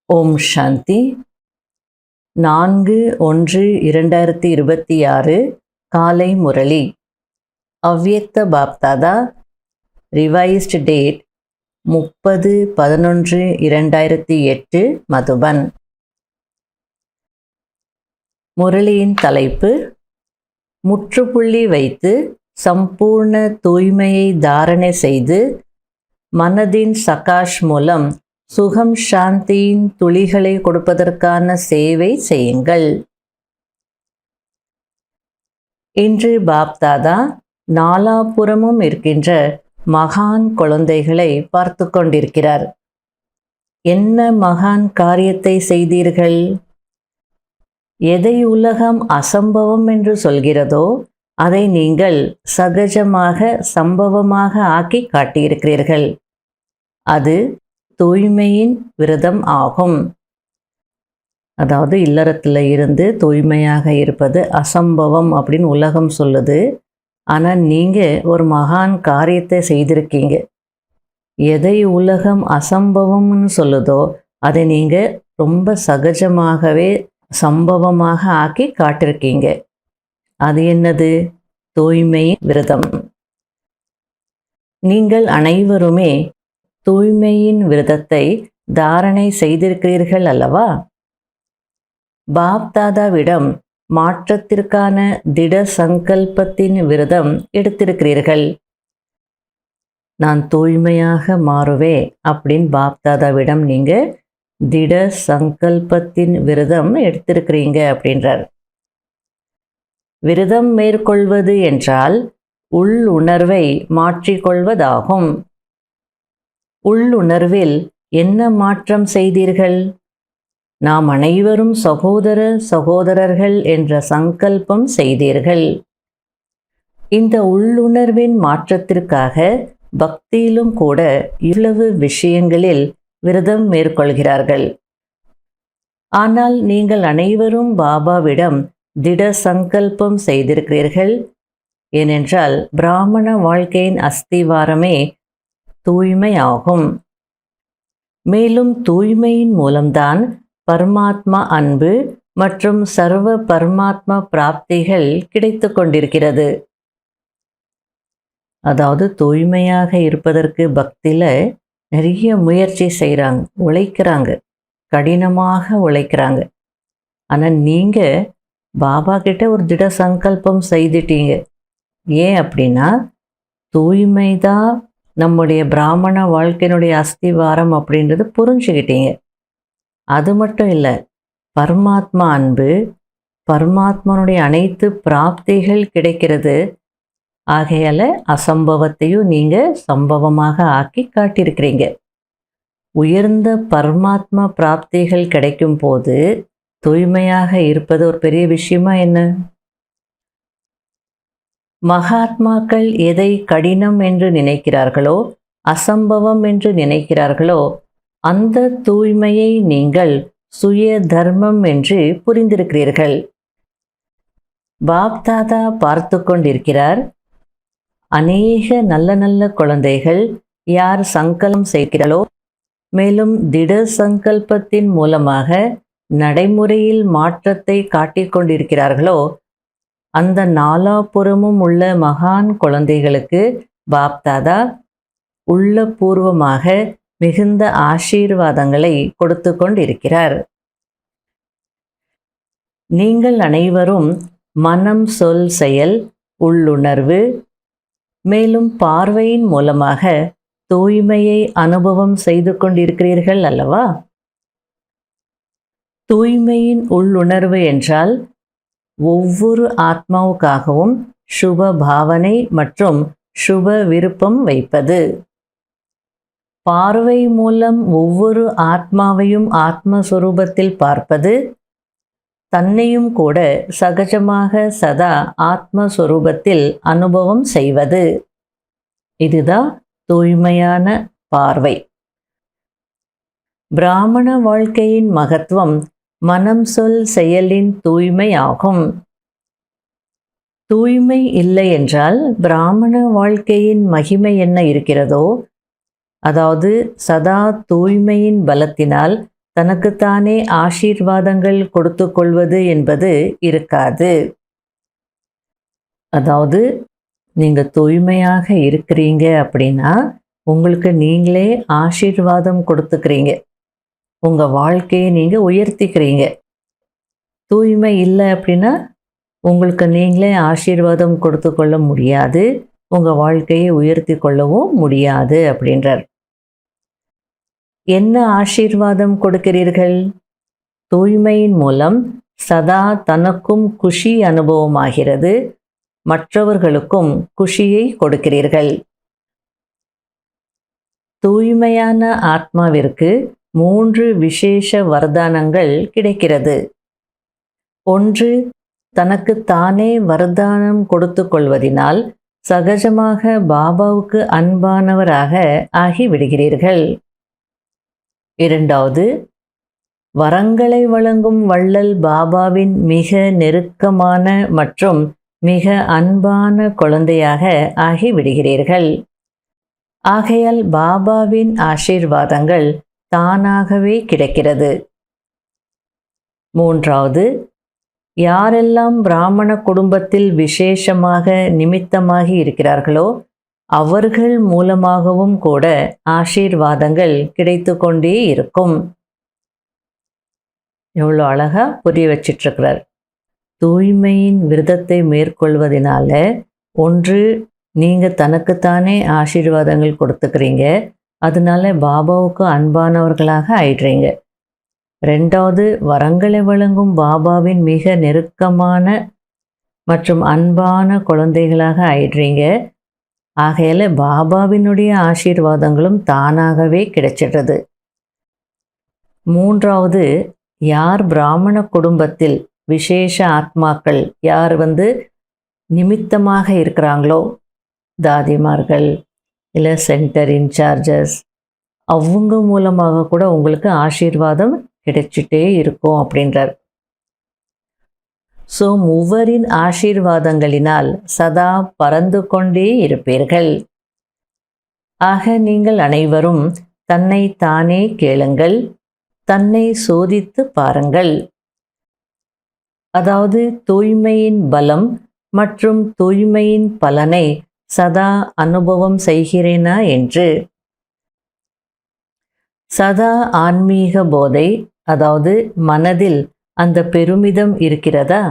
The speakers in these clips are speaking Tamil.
ஓம் சாந்தி. 4/1/2026 காலை முரளி. அவ்யக்த பாப்தாதா. Revised date 30/11/2008 Madhuban. முரளியின் தலைப்பு: முற்றுப்புள்ளி வைத்து சம்பூர்ண தூய்மையை தாரணை செய்து மனதின் சகாஷ் மூலம் சுகம் சாந்தியின் துளிகளை கொடுப்பதற்கான சேவை செய்யுங்கள். இன்று பாப்தாதா நாலாபுறமும் இருக்கின்ற மகான் குழந்தைகளை பார்த்து கொண்டிருக்கிறார். என்ன மகான் காரியத்தை செய்தீர்கள்? எதை உலகம் அசம்பவம் என்று சொல்கிறதோ அதை நீங்கள் சகஜமாக சம்பவமாக ஆக்கி காட்டியிருக்கிறீர்கள். அது தூய்மையின் விரதம் ஆகும். அதாவது இல்லறத்தில் இருந்து தூய்மையாக இருப்பது அசம்பவம் அப்படின்னு உலகம் சொல்லுது. ஆனால் நீங்கள் ஒரு மகான் காரியத்தை செய்திருக்கீங்க. எதை உலகம் அசம்பவம்னு சொல்லுதோ அதை நீங்கள் ரொம்ப சகஜமாகவே சம்பவமாக ஆக்கி காட்டிருக்கீங்க. அது என்னது? தூய்மை விரதம். நீங்கள் அனைவருமே தூய்மையின் விரதத்தை தாரணை செய்திருக்கிறீர்கள் அல்லவா? பாப்தாதாவிடம் மாற்றத்திற்கான திட சங்கல்பத்தின் விரதம் எடுத்திருக்கிறீர்கள். நான் தூய்மையாக மாறுவே அப்படின்னு பாப்தாதாவிடம் நீங்கள் திட சங்கல்பத்தின் விரதம் எடுத்திருக்கிறீங்க அப்படின்றார். விரதம் மேற்கொள்வது என்றால் உள்ளுணர்வை மாற்றிக்கொள்வதாகும். உள்ளுணர்வில் என்ன மாற்றம் செய்தீர்கள்? நாம் அனைவரும் சகோதரர்கள் என்ற சங்கல்பம் செய்தீர்கள். இந்த உள்ளுணர்வின் மாற்றத்திற்காக பக்தியிலும் கூட இவ்வளவு விஷயங்களில் விரதம் மேற்கொள்கிறார்கள். ஆனால் நீங்கள் அனைவரும் பாபாவிடம் திட சங்கல்பம் செய்திருக்கிறீர்கள். ஏனென்றால் பிராமண வாழ்க்கையின் அஸ்திவாரமே தூய்மை ஆகும். மேலும் தூய்மையின் மூலம்தான் பரமாத்மா அன்பு மற்றும் சர்வ பரமாத்மா பிராப்திகள் கிடைத்து கொண்டிருக்கிறது. அதாவது தூய்மையாக இருப்பதற்கு பக்தியில் நிறைய முயற்சி செய்கிறாங்க, உழைக்கிறாங்க, கடினமாக உழைக்கிறாங்க. ஆனால் நீங்கள் பாபா கிட்ட ஒரு திட சங்கல்பம் செய்துட்டீங்க. ஏன் அப்படின்னா தூய்மை தான் நம்முடைய பிராமண வாழ்க்கையினுடைய அஸ்திவாரம் அப்படின்றது புரிஞ்சுக்கிட்டீங்க. அது மட்டும் இல்லை, பரமாத்மா அன்பு, பரமாத்மானுடைய அனைத்து பிராப்திகள் கிடைக்கிறது. ஆகையால் அசம்பவத்தையும் நீங்கள் சம்பவமாக ஆக்கி காட்டியிருக்கிறீங்க. உயர்ந்த பரமாத்மா பிராப்திகள் கிடைக்கும் போது தூய்மையாக இருப்பது ஒரு பெரிய விஷயமா என்ன? மகாத்மாக்கள் எதை கடினம் என்று நினைக்கிறார்களோ, அசம்பவம் என்று நினைக்கிறார்களோ, அந்த தூய்மையை நீங்கள் சுய தர்மம் என்று புரிந்திருக்கிறீர்கள். பாப்தாதா பார்த்து கொண்டிருக்கிறார். அநேக நல்ல நல்ல குழந்தைகள் யார் சங்கல்பம் செய்கிறார்களோ, மேலும் திட சங்கல்பத்தின் மூலமாக நடைமுறையில் மாற்றத்தை காட்டிக்கொண்டிருக்கிறார்களோ, அந்த நாலாபுறமும் உள்ள மகான் குழந்தைகளுக்கு பாப்தாதா உள்ளபூர்வமாக மிகுந்த ஆசீர்வாதங்களை கொடுத்து கொண்டிருக்கிறார். நீங்கள் அனைவரும் மனம், சொல், செயல், உள்ளுணர்வு மேலும் பார்வையின் மூலமாக தூய்மையை அனுபவம் செய்து கொண்டிருக்கிறீர்கள் அல்லவா? தூய்மையின் உள்ளுணர்வு என்றால் ஒவ்வொரு ஆத்மாவுக்காகவும் சுப பாவனை மற்றும் சுப விருப்பம் வைப்பது. பார்வை மூலம் ஒவ்வொரு ஆத்மாவையும் ஆத்மஸ்வரூபத்தில் பார்ப்பது, தன்னையும் கூட சகஜமாக சதா ஆத்மஸ்வரூபத்தில் அனுபவம் செய்வது. இதுதான் தூய்மையான பார்வை. பிராமண வாழ்க்கையின் மகத்துவம் மனம், சொல், செயலின் தூய்மை ஆகும். தூய்மை இல்லை என்றால் பிராமண வாழ்க்கையின் மகிமை என்ன இருக்கிறதோ, அதாவது சதா தூய்மையின் பலத்தினால் தனக்குத்தானே ஆசீர்வாதங்கள் கொடுத்து கொள்வது என்பது இருக்காது. அதாவது நீங்கள் தூய்மையாக இருக்கிறீங்க அப்படின்னா உங்களுக்கு நீங்களே ஆசீர்வாதம் கொடுத்துக்கிறீங்க. உங்கள் வாழ்க்கையை நீங்கள் உயர்த்திக்கிறீங்க. தூய்மை இல்லை அப்படின்னா உங்களுக்கு நீங்களே ஆசீர்வாதம் கொடுத்து கொள்ள முடியாது, உங்கள் வாழ்க்கையை உயர்த்தி கொள்ளவும் முடியாது அப்படின்றார். என்ன ஆசீர்வாதம் கொடுக்கிறீர்கள்? தூய்மையின் மூலம் சதா தனக்கும் குஷி அனுபவமாகிறது, மற்றவர்களுக்கும் குஷியை கொடுக்கிறீர்கள். தூய்மையான ஆத்மாவிற்கு 3 விசேஷ வரதானங்கள் கிடைக்கிறது. 1. தனக்கு தானே வரதானம் கொடுத்து கொள்வதினால் சகஜமாக பாபாவுக்கு அன்பானவராக ஆகிவிடுகிறீர்கள். 2. வரங்களை வழங்கும் வள்ளல் பாபாவின் மிக நெருக்கமான மற்றும் மிக அன்பான குழந்தையாக ஆகிவிடுகிறீர்கள். ஆகையால் பாபாவின் ஆசீர்வாதங்கள் தானாகவே கிடைக்கிறது. 3. யாரெல்லாம் பிராமண குடும்பத்தில் விசேஷமாக நிமித்தமாகி இருக்கிறார்களோ அவர்கள் மூலமாகவும் கூட ஆசீர்வாதங்கள் கிடைத்து கொண்டே இருக்கும். எவ்வளோ அழகா புரிய வச்சிட்ருக்கிறார். தூய்மையின் விரதத்தை மேற்கொள்வதனால 1. நீங்கள் தனக்குத்தானே ஆசீர்வாதங்கள் கொடுத்துக்கிறீங்க, அதனால பாபாவுக்கு அன்பானவர்களாக ஆயிடுறீங்க. 2. வரங்களை வழங்கும் பாபாவின் மிக நெருக்கமான மற்றும் அன்பான குழந்தைகளாக ஆயிடுறீங்க. ஆகையால் பாபாவினுடைய ஆசீர்வாதங்களும் தானாகவே கிடைச்சிடுறது. 3. யார் பிராமண குடும்பத்தில் விசேஷ ஆத்மாக்கள் யார் நிமித்தமாக இருக்கிறாங்களோ, தாதிமார்கள் இல்லை சென்டர் இன்சார்ஜஸ், அவங்க மூலமாக கூட உங்களுக்கு ஆசீர்வாதம் கிடைச்சிட்டே இருக்கும் அப்படின்றார். ஸோ மூவரின் ஆசீர்வாதங்களினால் சதா பறந்து கொண்டே இருப்பீர்கள். ஆக நீங்கள் அனைவரும் தன்னை தானே கேளுங்கள், தன்னை சோதித்து பாருங்கள். அதாவது தூய்மையின் பலம் மற்றும் தூய்மையின் பலனை சதா அனுபவம் செய்கிறேனா என்று. சதா ஆன்மீக போதை, அதாவது மனதில் அந்த பெருமிதம் இருக்கிறதா?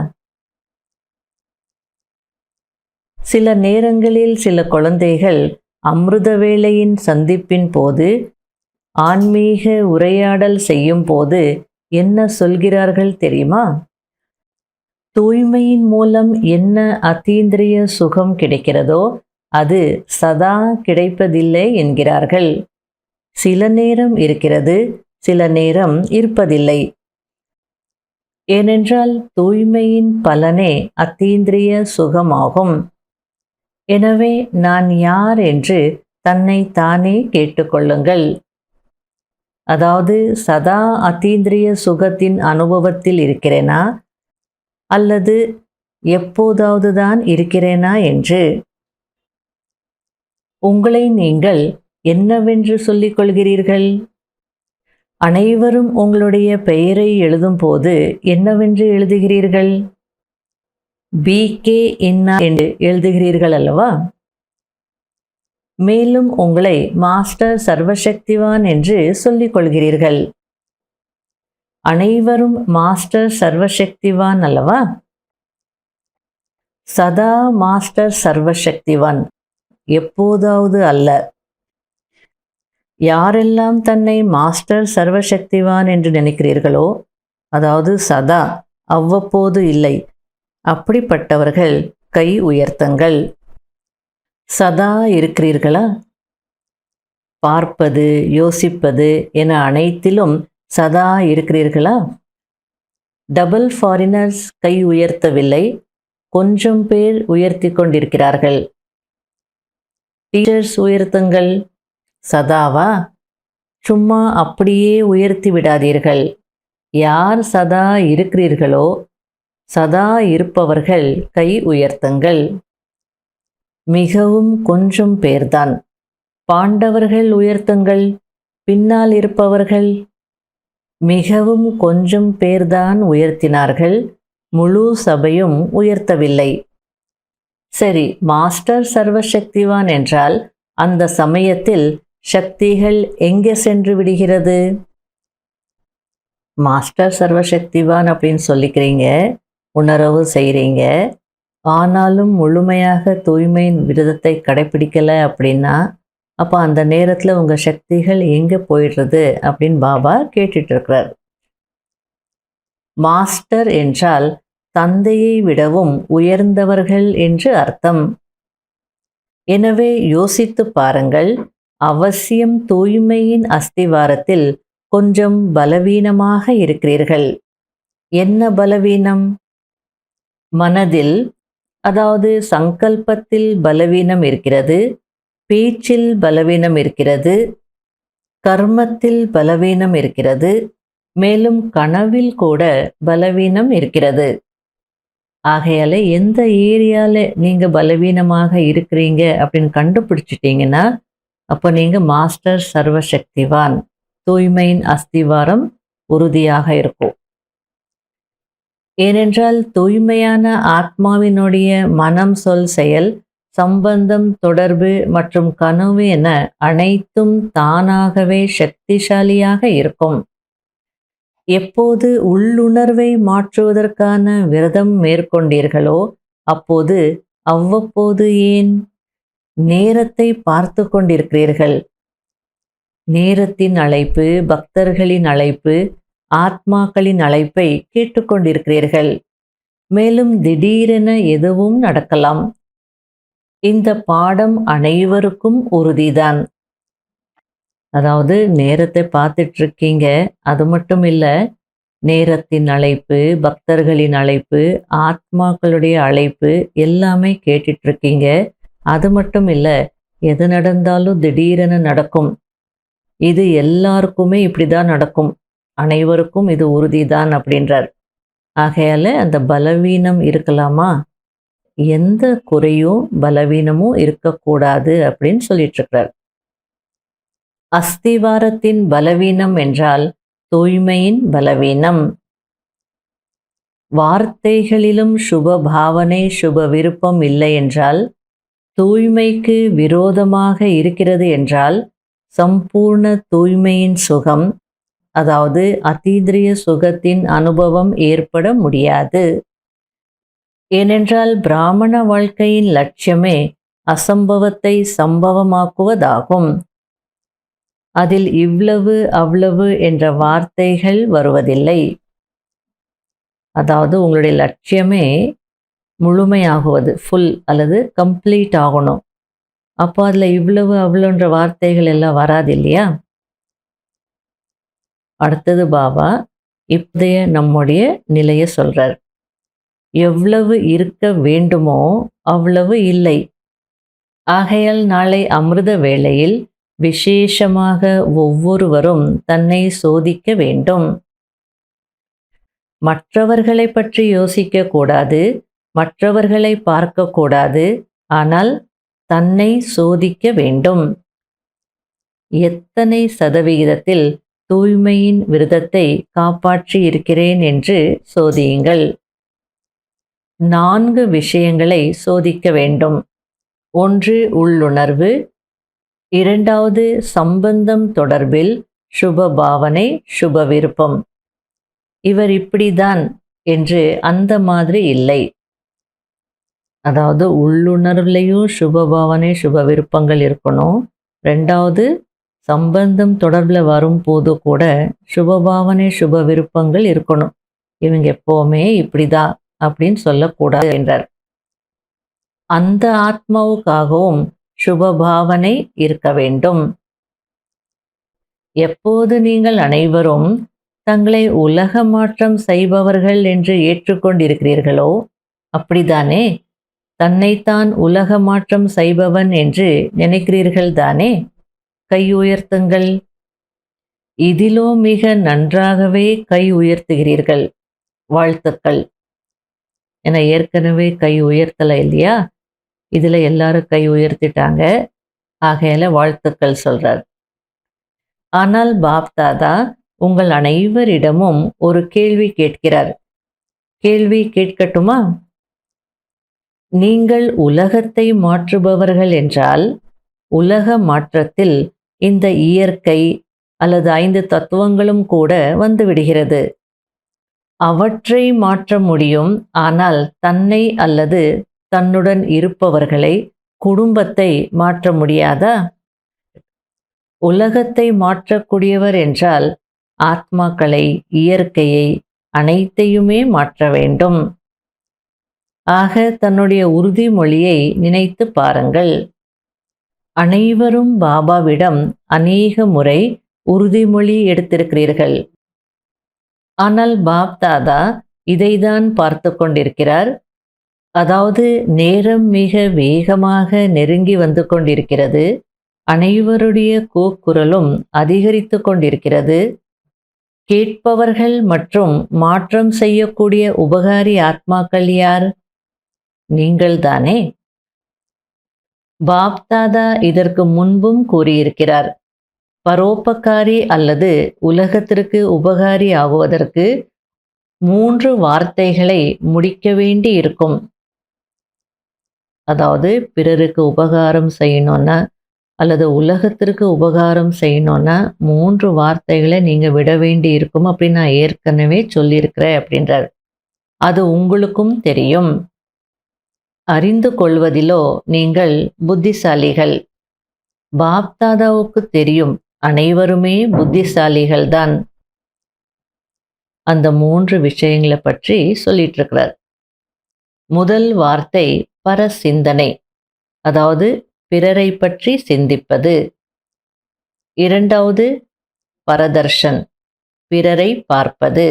சில நேரங்களில் சில குழந்தைகள் அமிர்த வேளையின் சந்திப்பின் போது ஆன்மீக உரையாடல் செய்யும் போது என்ன சொல்கிறார்கள் தெரியுமா? தூய்மையின் மூலம் என்ன அத்தீந்திரிய சுகம் கிடைக்கிறதோ அது சதா கிடைப்பதில்லை என்கிறார்கள். சில நேரம் இருக்கிறது, சில நேரம் இருப்பதில்லை. ஏனென்றால் தூய்மையின் பலனே அத்தீந்திரிய சுகமாகும். எனவே நான் யார் என்று தன்னை தானே கேட்டுக்கொள்ளுங்கள். அதாவது சதா அத்தீந்திரிய சுகத்தின் அனுபவத்தில் இருக்கிறேனா அல்லது எப்போதாவது தான் இருக்கிறேனா என்று. உங்களை நீங்கள் என்னவென்று சொல்லிக் கொள்கிறீர்கள்? அனைவரும் உங்களுடைய பெயரை எழுதும் போது என்னவென்று எழுதுகிறீர்கள்? பிகே இன்னா என்று எழுதுகிறீர்கள் அல்லவா? மேலும் உங்களை மாஸ்டர் சர்வசக்திவான் என்று சொல்லிக் கொள்கிறீர்கள். அனைவரும் மாஸ்டர் சர்வசக்திவான் அல்லவா? சதா மாஸ்டர் சர்வசக்திவான், எப்போதாவது அல்ல. யாரெல்லாம் தன்னை மாஸ்டர் சர்வசக்திவான் என்று நினைக்கிறீர்களோ, அதாவது சதா, அவ்வப்போது இல்லை, அப்படிப்பட்டவர்கள் கை உயர்த்துங்கள். சதா இருக்கிறீர்களா? பார்ப்பது, யோசிப்பது என அனைத்திலும் சதா இருக்கிறீர்களா? டபுள் ஃபாரினர்ஸ் கை உயர்த்தவில்லை, கொஞ்சம் பேர் உயர்த்தி கொண்டிருக்கிறார்கள். டீச்சர்ஸ் உயர்த்துங்கள். சதாவா? சும்மா அப்படியே உயர்த்தி விடாதீர்கள். யார் சதா இருக்கிறீர்களோ, சதா இருப்பவர்கள் கை உயர்த்துங்கள். மிகவும் கொஞ்சம் பேர்தான். பாண்டவர்கள் உயர்த்துங்கள். பின்னால் இருப்பவர்கள் மிகவும் கொஞ்சம் பேர்தான் உயர்த்தினார்கள், முழு சபையும் உயர்த்தவில்லை. சரி, மாஸ்டர் சர்வசக்திவான் என்றால் அந்த சமயத்தில் சக்திகள் எங்கே சென்று விடுகிறது? மாஸ்டர் சர்வசக்திவான் அப்படின்னு சொல்லிக்கிறீங்க, உணரவு செய்கிறீங்க, ஆனாலும் முழுமையாக தூய்மையின் விரதத்தை கடைப்பிடிக்கலை அப்படின்னா அப்போ அந்த நேரத்தில் உங்கள் சக்திகள் எங்கே போயிடுறது அப்படின்னு பாபா கேட்டுட்டு இருக்கிறார். மாஸ்டர் என்றால் தந்தையை விடவும் உயர்ந்தவர்கள் என்று அர்த்தம். எனவே யோசித்து பாருங்கள், அவசியம் தூய்மையின் அஸ்திவாரத்தில் கொஞ்சம் பலவீனமாக இருக்கிறீர்கள். என்ன பலவீனம்? மனதில், அதாவது சங்கல்பத்தில் பலவீனம் இருக்கிறது, பேச்சில் பலவீனம் இருக்கிறது, கர்மத்தில் பலவீனம் இருக்கிறது, மேலும் கனவில் கூட பலவீனம் இருக்கிறது. ஆகையால எந்த ஏரியாவில் நீங்கள் பலவீனமாக இருக்கிறீங்க அப்படின்னு கண்டுபிடிச்சிட்டிங்கன்னா அப்போ நீங்கள் மாஸ்டர் சர்வசக்திவான், தூய்மையின் அஸ்திவாரம் உறுதியாக இருக்கும். ஏனென்றால் தூய்மையான ஆத்மாவினுடைய மனம், சொல், செயல், சம்பந்தம், தொடர்பு மற்றும் கனவு என அனைத்தும் தானாகவே சக்திசாலியாக இருக்கும். எப்போது உள்ளுணர்வை மாற்றுவதற்கான விரதம் மேற்கொண்டீர்களோ அப்போது அவ்வப்போது ஏன் நேரத்தை பார்த்து கொண்டிருக்கிறீர்கள். நேரத்தின் அழைப்பு, பக்தர்களின் அழைப்பு, ஆத்மாக்களின் அழைப்பை கேட்டுக்கொண்டிருக்கிறீர்கள். மேலும் திடீரென எதுவும் நடக்கலாம். இந்த பாடம் அனைவருக்கும் உறுதிதான். அதாவது நேரத்தை பார்த்துட்டு இருக்கீங்க, அது மட்டும் இல்லை, நேரத்தின் அழைப்பு, பக்தர்களின் அழைப்பு, ஆத்மாக்களுடைய அழைப்பு எல்லாமே கேட்டுட்டு இருக்கீங்க. அது மட்டும் இல்லை, எது நடந்தாலும் திடீரென நடக்கும். இது எல்லாருக்குமே இப்படிதான் நடக்கும், அனைவருக்கும் இது உறுதிதான் அப்படின்றார். ஆகையால அந்த பலவீனம் இருக்கலாமா? எந்த குறையும் பலவீனமும் இருக்கக்கூடாது அப்படின்னு சொல்லிட்டு இருக்கிறார். அஸ்திவாரத்தின் பலவீனம் என்றால் தூய்மையின் பலவீனம். வார்த்தைகளிலும் சுப பாவனை, சுப விருப்பம் இல்லை என்றால், தூய்மைக்கு விரோதமாக இருக்கிறது என்றால், சம்பூர்ண தூய்மையின் சுகம், அதாவது அதீந்திரிய சுகத்தின் அனுபவம் ஏற்பட முடியாது. ஏனென்றால் பிராமண வாழ்க்கையின் லட்சியமே அசம்பவத்தை சம்பவமாக்குவதாகும். அதில் இவ்வளவு அவ்வளவு என்ற வார்த்தைகள் வருவதில்லை. அதாவது உங்களுடைய லட்சியமே முழுமையாகுவது, ஃபுல் அல்லது கம்ப்ளீட் ஆகணும். அப்போ அதில் இவ்வளவு அவ்வளோன்ற வார்த்தைகள் எல்லாம் வராது இல்லையா? அடுத்தது பாபா இப்போதைய நம்முடைய நிலையை சொல்கிறார். எவ்வளவு இருக்க வேண்டுமோ அவ்வளவு இல்லை. ஆகையால் நாளை அமிர்த வேளையில் விசேஷமாக ஒவ்வொருவரும் தன்னை சோதிக்க வேண்டும். மற்றவர்களை பற்றி யோசிக்க கூடாது, மற்றவர்களை பார்க்கக்கூடாது, ஆனால் தன்னை சோதிக்க வேண்டும். எத்தனை சதவிகிதத்தில் தூய்மையின் விரதத்தை காப்பாற்றி இருக்கிறேன் என்று சோதியுங்கள். 4 விஷயங்களை சோதிக்க வேண்டும். 1 உள்ளுணர்வு, 2வது சம்பந்தம் தொடர்பில் சுப பாவனை, சுப விருப்பம். இவர் இப்படிதான் என்று அந்த மாதிரி இல்லை. அதாவது உள்ளுணர்வுலையும் சுப பாவனை, சுப விருப்பங்கள் இருக்கணும். 2வது சம்பந்தம் தொடர்பில் வரும்போது கூட சுப பாவனை, சுப விருப்பங்கள் இருக்கணும். இவங்க எப்போவுமே இப்படிதான் அப்படின்னு சொல்லக்கூடாது என்றார். அந்த ஆத்மாவுக்காகவும் சுப பாவனை இருக்க வேண்டும். எப்போது நீங்கள் அனைவரும் தங்களை உலக மாற்றம் செய்பவர்கள் என்று ஏற்றுக்கொண்டிருக்கிறீர்களோ அப்படிதானே தன்னைத்தான் உலக மாற்றம் செய்பவன் என்று நினைக்கிறீர்கள் தானே? கை உயர்த்துங்கள். இதிலோ மிக நன்றாகவே கை உயர்த்துகிறீர்கள். வாழ்த்துக்கள். என ஏற்கனவே கை உயர்த்தலை இல்லையா? இதில் எல்லாரும் கை உயர்த்திட்டாங்க. ஆகையால வாழ்த்துக்கள் சொல்றார். ஆனால் பாப்தாதா உங்கள் அனைவரிடமும் ஒரு கேள்வி கேட்கிறார். கேள்வி கேட்கட்டுமா? நீங்கள் உலகத்தை மாற்றுபவர்கள் என்றால், உலக மாற்றத்தில் இந்த இயற்கை அல்லது 5 தத்துவங்களும் கூட வந்துவிடுகிறது. அவற்றை மாற்ற முடியும். ஆனால் தன்னை அல்லது தன்னுடன் இருப்பவர்களை, குடும்பத்தை மாற்ற முடியாதா? உலகத்தை மாற்றக்கூடியவர் என்றால் ஆத்மாக்களை, இயற்கையை, அனைத்தையுமே மாற்ற வேண்டும். ஆக தன்னுடைய உறுதிமொழியை நினைத்து பாருங்கள். அனைவரும் பாபாவிடம் அநேக முறை உறுதிமொழி எடுத்திருக்கிறீர்கள். ஆனால் பாப் தாதா இதைதான் பார்த்து கொண்டிருக்கிறார். அதாவது நேரம் மிக வேகமாக நெருங்கி வந்து கொண்டிருக்கிறது. அனைவருடைய கூக்குரலும் அதிகரித்து கொண்டிருக்கிறது. கேட்பவர்கள் மற்றும் மாற்றம் செய்யக்கூடிய உபகாரி ஆத்மாக்கள் யார்? நீங்கள்தானே. பாப் தாதா இதற்கு முன்பும் கூறியிருக்கிறார். பரோபகாரி அல்லது உலகத்திற்கு உபகாரி ஆகுவதற்கு 3 வார்த்தைகளை முடிக்க வேண்டி இருக்கும். அதாவது பிறருக்கு உபகாரம் செய்யணும்னா அல்லது உலகத்திற்கு உபகாரம் செய்யணும்னா 3 வார்த்தைகளை நீங்கள் விட வேண்டி இருக்கும் அப்படின்னு நான் ஏற்கனவே சொல்லியிருக்கிறேன் அப்படின்றார். அது உங்களுக்கும் தெரியும். அறிந்து கொள்வதிலோ நீங்கள் புத்திசாலிகள். பாப் தாதாவுக்கு தெரியும் அனைவருமே புத்திசாலிகள்தான். அந்த 3 விஷயங்களை பற்றி சொல்லிட்டு இருக்கிறார். முதல் வார்த்தை பரசிந்தனை, அதாவது பிறரை பற்றி சிந்திப்பது. இரண்டாவது பரதர்ஷன், பிறரை பார்ப்பது.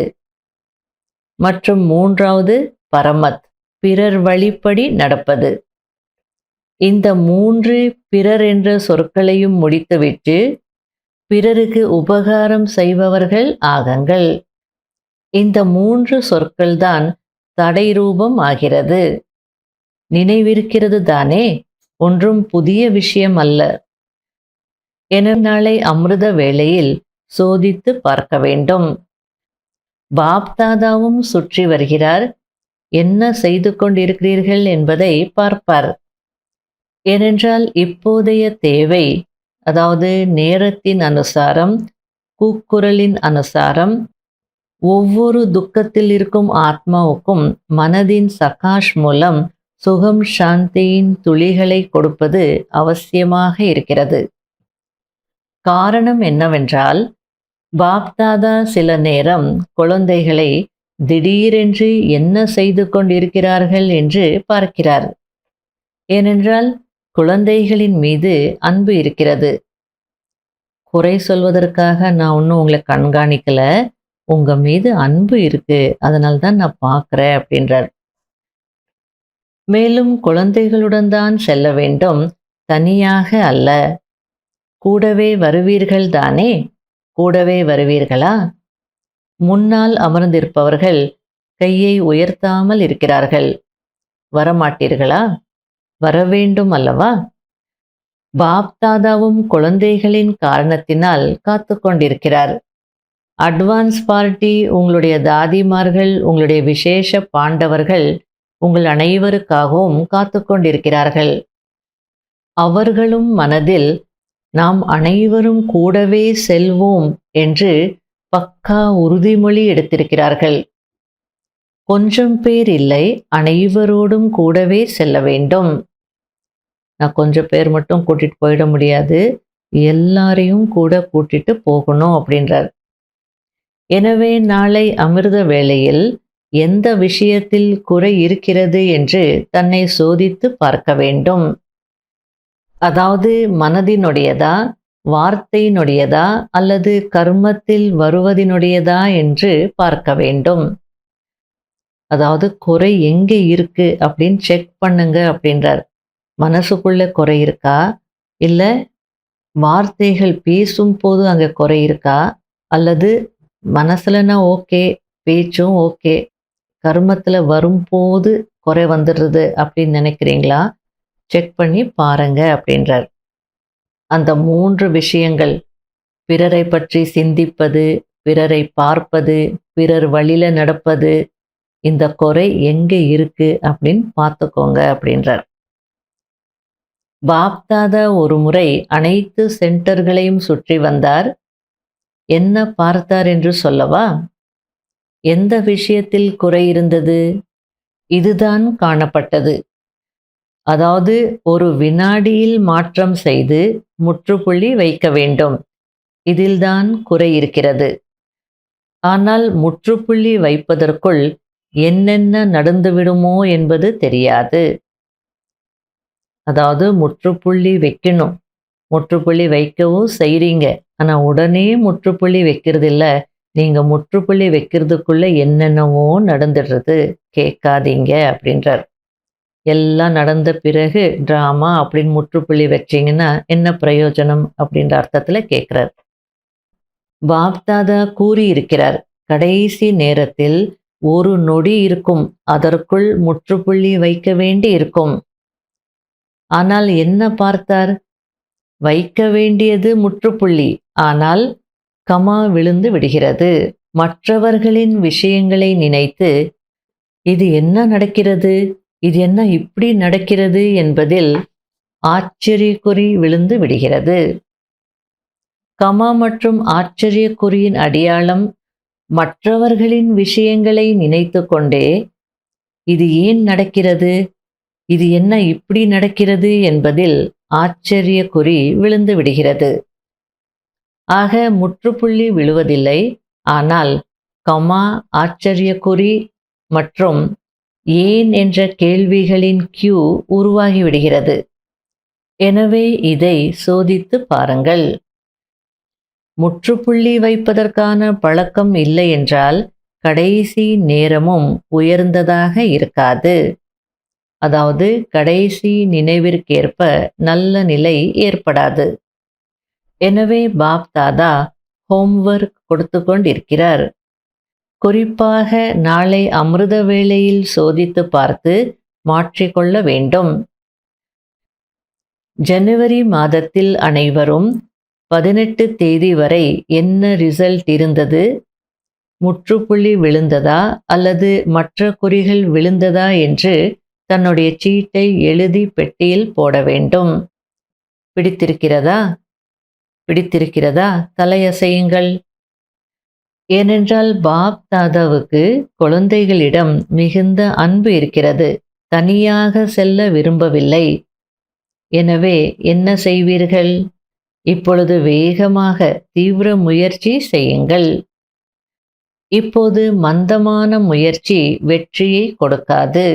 மற்றும் 3வது பரமத், பிறர் வழிப்படி நடப்பது. இந்த 3 பிறர் என்ற சொற்களையும் முடித்துவிட்டு பிறருக்கு உபகாரம் செய்பவர்கள் ஆகுங்கள். இந்த 3 சொற்கள்தான் தடை ரூபம் ஆகிறது. நினைவிருக்கிறது தானே? ஒன்றும் புதிய விஷயம் அல்ல. என நாளை அமிர்த வேளையில் சோதித்து பார்க்க வேண்டும். பாப் தாதாவும் சுற்றி வருகிறார். என்ன செய்து கொண்டிருக்கிறீர்கள் என்பதை பார்ப்பார். ஏனென்றால் இப்போதைய தேவை, அதாவது நேரத்தின் அனுசாரம், கூக்குரலின் அனுசாரம், ஒவ்வொரு துக்கத்தில் இருக்கும் ஆத்மாவுக்கும் மனதின் சகாஷ் மூலம் சுகம் சாந்தியின் துளிகளை கொடுப்பது அவசியமாக இருக்கிறது. காரணம் என்னவென்றால், பாப்தாதா சில நேரம் குழந்தைகளை திடீரென்று என்ன செய்து கொண்டிருக்கிறார்கள் என்று பார்க்கிறார். ஏனென்றால் குழந்தைகளின் மீது அன்பு இருக்கிறது. குறை சொல்வதற்காக நான் ஒன்றும் உங்களை கண்காணிக்கல, உங்க மீது அன்பு இருக்கு, அதனால்தான் நான் பார்க்குறேன் அப்படின்றார். மேலும் குழந்தைகளுடன் தான் செல்ல வேண்டும், தனியாக அல்ல. கூடவே வருவீர்கள் தானே? கூடவே வருவீர்களா? முன்னால் அமர்ந்திருப்பவர்கள் கையை உயர்த்தாமல் இருக்கிறார்கள். வரமாட்டீர்களா? வரவேண்டும் அல்லவா? பாப் தாதாவும் குழந்தைகளின் காரணத்தினால் காத்து கொண்டிருக்கிறார். அட்வான்ஸ் பார்ட்டி, உங்களுடைய தாதிமார்கள், உங்களுடைய விசேஷ பாண்டவர்கள் உங்கள் அனைவருக்காகவும் காத்து கொண்டிருக்கிறார்கள். அவர்களும் மனதில் நாம் அனைவரும் கூடவே செல்வோம் என்று பக்கா உறுதிமொழி எடுத்திருக்கிறார்கள். கொஞ்சம் பேர் இல்லை, அனைவரோடும் கூடவே செல்ல வேண்டும். நான் கொஞ்சம் பேர் மட்டும் கூட்டிட்டு போயிட முடியாது, எல்லாரையும் கூட கூட்டிட்டு போகணும் அப்படின்றார். எனவே நாளை அமிர்த வேளையில் எந்த விஷயத்தில் குறை இருக்கிறது என்று தன்னை சோதித்து பார்க்க வேண்டும். அதாவது மனதினுடையதா, வார்த்தையினுடையதா அல்லது கர்மத்தில் வருவதினுடையதா என்று பார்க்க வேண்டும். அதாவது குறை எங்கே இருக்கு அப்படின்னு செக் பண்ணுங்க அப்படின்றார். மனசுக்குள்ள குறை இருக்கா, இல்லை வார்த்தைகள் பேசும் போது அங்கே குறை இருக்கா, அல்லது மனசுலனா ஓகே, பேச்சும் ஓகே, கர்மத்தில் வரும்போது குறை வந்துடுறது அப்படின்னு நினைக்கிறீங்களா? செக் பண்ணி பாருங்க அப்படின்றார். அந்த 3 விஷயங்கள், பிறரை பற்றி சிந்திப்பது, பிறரை பார்ப்பது, பிறர் வழியில நடப்பது, இந்த குறை எங்க இருக்கு அப்படின்னு பார்த்துக்கோங்க அப்படின்றார். பாப்தாதா ஒரு முறை அனைத்து சென்டர்களையும் சுற்றி வந்தார். என்ன பார்த்தார் என்று சொல்லவா? எந்த விஷயத்தில் குறை இருந்தது? இதுதான் காணப்பட்டது. அதாவது ஒரு வினாடியில் மாற்றம் செய்து முற்றுப்புள்ளி வைக்க வேண்டும். இதில்தான் குறை இருக்கிறது. ஆனால் முற்றுப்புள்ளி வைப்பதற்குள் என்னென்ன நடந்துவிடுமோ என்பது தெரியாது. அதாவது முற்றுப்புள்ளி வைக்கணும். முற்றுப்புள்ளி வைக்கவும் செய்றீங்க. ஆனா உடனே முற்றுப்புள்ளி வைக்கிறது இல்ல. நீங்க முற்றுப்புள்ளி வைக்கிறதுக்குள்ள என்னென்னவோ நடந்துடுறது. கேட்காதீங்க அப்படின்றார். எல்லாம் நடந்த பிறகு டிராமா அப்படின்னு முற்றுப்புள்ளி வச்சீங்கன்னா என்ன பிரயோஜனம் அப்படின்ற அர்த்தத்துல கேட்கிறார். பாப்தாதா கூறியிருக்கிறார், கடைசி நேரத்தில் ஒரு நொடி இருக்கும், அதற்குள் முற்றுப்புள்ளி வைக்க வேண்டி இருக்கும். ஆனால் என்ன பார்த்தார்? வைக்க வேண்டியது முற்றுப்புள்ளி, ஆனால் கமா விழுந்து விடுகிறது. மற்றவர்களின் விஷயங்களை நினைத்து இது என்ன நடக்கிறது, இது என்ன இப்படி நடக்கிறது என்பதில் ஆச்சரியக்குறி விழுந்து விடுகிறது. கமா மற்றும் ஆச்சரியக்குறியின் அடையாளம் மற்றவர்களின் விஷயங்களை நினைத்து கொண்டே இது ஏன் நடக்கிறது, இது என்ன இப்படி நடக்கிறது என்பதில் ஆச்சரியக்குறி விழுந்து விடுகிறது. ஆக முற்றுப்புள்ளி விழுவதில்லை, ஆனால் கமா, ஆச்சரியக்குறி மற்றும் ஏன் என்ற கேள்விகளின் கியூ உருவாகிவிடுகிறது. எனவே இதை சோதித்து பாருங்கள். முற்றுப்புள்ளி வைப்பதற்கான பழக்கம் இல்லை என்றால் கடைசி நேரமும் உயர்ந்ததாக இருக்காது. அதாவது கடைசி நினைவிற்கேற்ப நல்ல நிலை ஏற்படாது. எனவே பாப்தாதா ஹோம்வொர்க் கொடுத்து கொண்டிருக்கிறார். குறிப்பாக நாளை அமிர்த வேளையில் சோதித்து பார்த்து மாற்றிக்கொள்ள வேண்டும். ஜனவரி மாதத்தில் அனைவரும் 18 தேதி வரை என்ன ரிசல்ட் இருந்தது, முற்றுப்புள்ளி விழுந்ததா அல்லது மற்ற குறிகள் விழுந்ததா என்று தன்னுடைய சீட்டை எழுதி பெட்டியில் போட வேண்டும். பிடித்திருக்கிறதா? பிடித்திருக்கிறதா? தலையசையுங்கள். ஏனென்றால் பாப் தாதாவுக்கு குழந்தைகளிடம் மிகுந்த அன்பு இருக்கிறது. தனியாக செல்ல விரும்பவில்லை. எனவே என்ன செய்வீர்கள்? இப்பொழுது வேகமாக தீவிர முயற்சி செய்யுங்கள். இப்போது மந்தமான முயற்சி வெற்றியை கொடுக்காது.